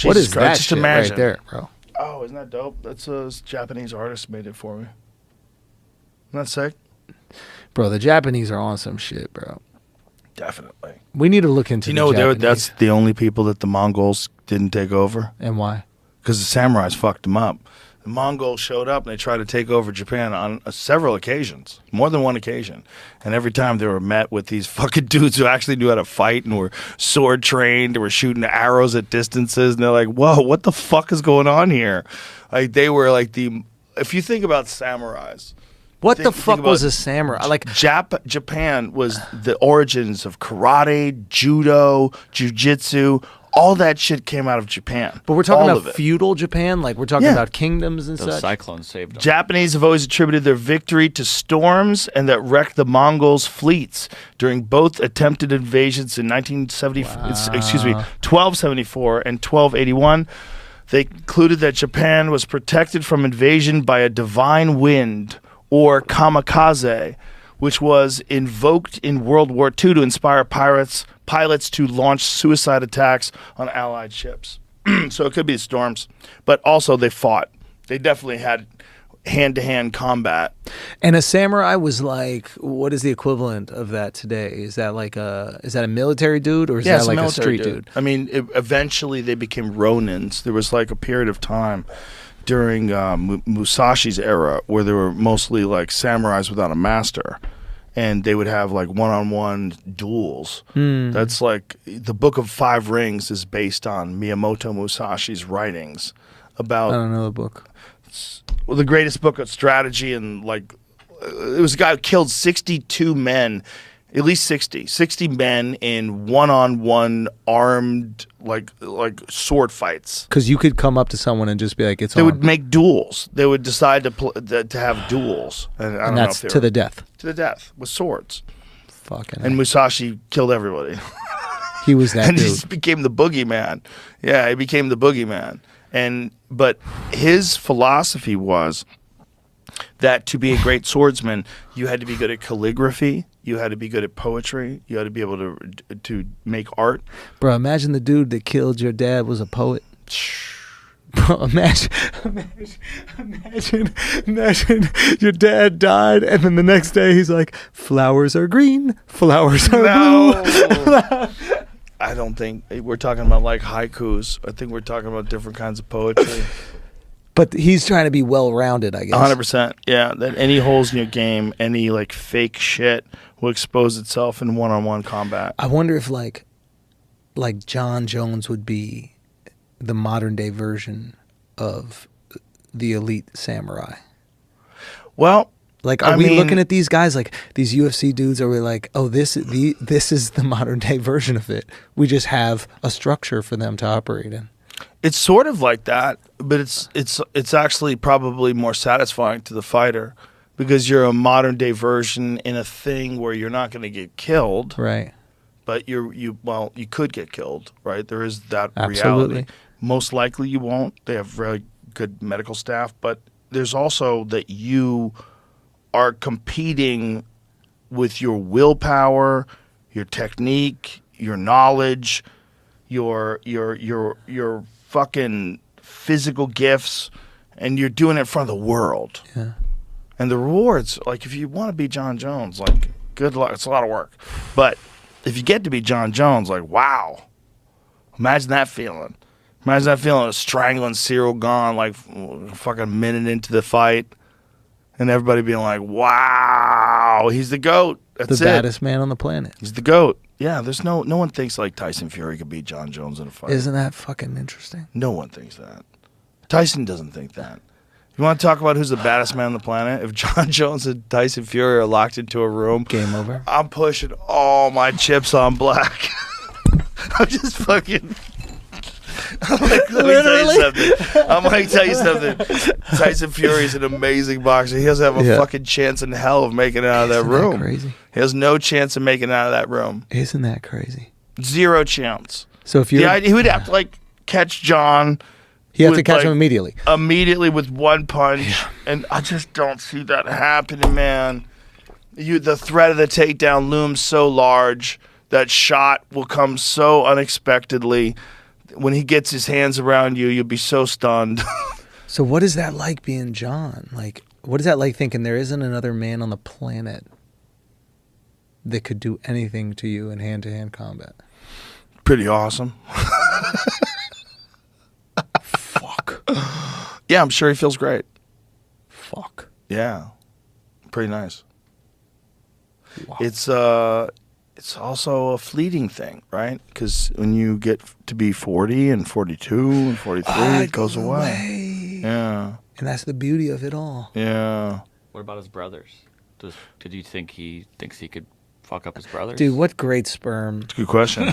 What Jesus is Christ, that just shit imagine. right there, bro? Oh, isn't that dope? That's a Japanese artist made it for me. Isn't that sick? Bro, the Japanese are on some shit, bro. Definitely. We need to look into You know, the Japanese. that's the only people that the Mongols didn't take over. And why? Because the samurais fucked them up. The Mongols showed up and they tried to take over Japan on several occasions, more than one occasion. And every time they were met with these fucking dudes who actually knew how to fight and were sword trained, they were shooting arrows at distances, and they're like, whoa, what the fuck is going on here? Like, they were like if you think about samurais. What the fuck was a samurai? Like Japan was the origins of karate, judo, jujitsu. All that shit came out of Japan. But we're talking All about feudal Japan? Like we're talking about kingdoms and Those such? cyclones saved them. Japanese have always attributed their victory to storms and that wrecked the Mongols' fleets during both attempted invasions in 1274 and 1281. They concluded that Japan was protected from invasion by a divine wind, or kamikaze, which was invoked in World War II to inspire pilots to launch suicide attacks on Allied ships. So it could be storms, but also they fought. They definitely had hand-to-hand combat. And a samurai was like, what is the equivalent of that today? Is that like a military dude, or is that like a street dude? I mean, eventually they became ronins. There was like a period of time during Musashi's era where there were mostly like samurais without a master, and they would have like one-on-one duels. That's like the Book of Five Rings is based on Miyamoto Musashi's writings about. I don't know the book. Well, the greatest book of strategy, and like it was a guy who killed 62 men, at least 60 men in one-on-one armed like sword fights. Because you could come up to someone and just be like, "It's They on." would make duels. They would decide to have duels, and I don't that's know if to the death. to the death with swords. Fucking. And Musashi killed everybody. He was that And he dude. just became the boogeyman. Yeah, he became the boogeyman. But his philosophy was that to be a great swordsman, you had to be good at calligraphy, you had to be good at poetry, you had to be able to make art. Bro, imagine the dude that killed your dad was a poet. Bro, imagine your dad died, and then the next day he's like, flowers are green, flowers are blue. I don't think we're talking about like haikus. I think we're talking about different kinds of poetry. But he's trying to be well-rounded, I guess. 100%. Yeah, that any holes in your game, any like fake shit will expose itself in one-on-one combat. I wonder if like John Jones would be the modern-day version of the elite samurai. Well, like, are we looking at these guys like these UFC dudes? Are we like, oh, this is the modern day version of it? We just have a structure for them to operate in. It's sort of like that, but it's actually probably more satisfying to the fighter because you're a modern day version in a thing where you're not going to get killed, right? But you could get killed, right? There is that Absolutely. reality. Most likely you won't. They have very good medical staff, but there's also that you are competing with your willpower, your technique, your knowledge, your fucking physical gifts, and you're doing it in front of the world. Yeah. And the rewards, like if you want to be John Jones, like good luck. It's a lot of work. But if you get to be John Jones, like wow. Imagine that feeling. Imagine that feeling of strangling Cyril Gahn like fucking minute into the fight. And everybody being like, wow, he's the GOAT. That's the baddest man on the planet. He's the GOAT. Yeah, there's no one thinks like Tyson Fury could beat John Jones in a fight. Isn't that fucking interesting? No one thinks that. Tyson doesn't think that. You want to talk about who's the baddest man on the planet? If John Jones and Tyson Fury are locked into a room, game over. I'm pushing all my chips on black. I'm just fucking... I'm like, let me tell you something. Tyson Fury is an amazing boxer. He doesn't have a fucking chance in hell of making it out of that room. That crazy? He has no chance of making it out of that room. Isn't that crazy? Zero chance. So if you, he would have to like catch John. He have to catch him immediately. Immediately with one punch, and I just don't see that happening, man. The threat of the takedown looms so large. That shot will come so unexpectedly. when he gets his hands around you, you'll be so stunned. So what is that like being John? Like, what is that like thinking there isn't another man on the planet that could do anything to you in hand-to-hand combat? Pretty awesome. Fuck. Yeah, I'm sure he feels great. Fuck. Yeah, pretty nice. Wow. It's also a fleeting thing, right? Because when you get to be 40 and 42 and 43, it goes away. Yeah. And that's the beauty of it all. Yeah. What about his brothers? Did you think he thinks he could fuck up his brothers? Dude, what great sperm. It's a good question.